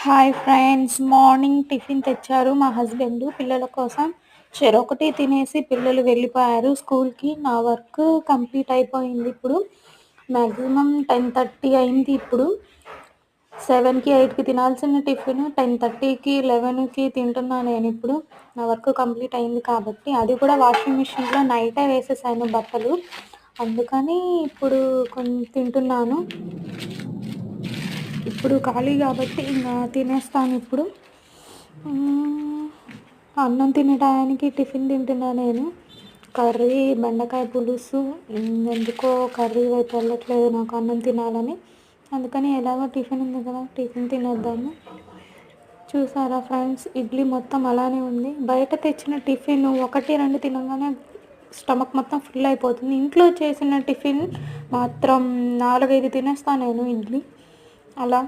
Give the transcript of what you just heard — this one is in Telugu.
హాయ్ ఫ్రెండ్స్, మార్నింగ్ టిఫిన్ తెచ్చారు మా హస్బెండ్ పిల్లల కోసం. చెరొకటి తినేసి పిల్లలు వెళ్ళిపోయారు స్కూల్‌కి. నా వర్క్ కంప్లీట్ అయిపోయింది ఇప్పుడు. మ్యాక్సిమం 10:30 అయింది ఇప్పుడు. 7కి 8కి తినాల్సిన టిఫిన్ 10:30కి 11కి తింటున్నా నేనిప్పుడు. నా వర్క్ కంప్లీట్ అయింది కాబట్టి. అది కూడా వాషింగ్ మిషన్‌లో నైటే వేసేసాను బట్టలు. అందుకని ఇప్పుడు తింటున్నాను. ఇప్పుడు ఖాళీ కాబట్టి ఇంకా తినేస్తాను. అన్నం తినే టయానికి టిఫిన్ తింటున్నా నేను. కర్రీ బెండకాయ పులుసు. ఎందుకో కర్రీ వైపు వెళ్ళట్లేదు నాకు అన్నం తినాలని. అందుకని ఎలాగో టిఫిన్ ఉంది కదా, టిఫిన్ తినేద్దాము. చూసారా ఫ్రెండ్స్, ఇడ్లీ మొత్తం అలానే ఉంది. బయట తెచ్చిన టిఫిన్ 1, 2 తినగానే స్టమక్ మొత్తం ఫుల్ అయిపోతుంది. ఇంట్లో చేసిన టిఫిన్ మాత్రం 4, 5 తినేస్తాను నేను ఇడ్లీ అలా.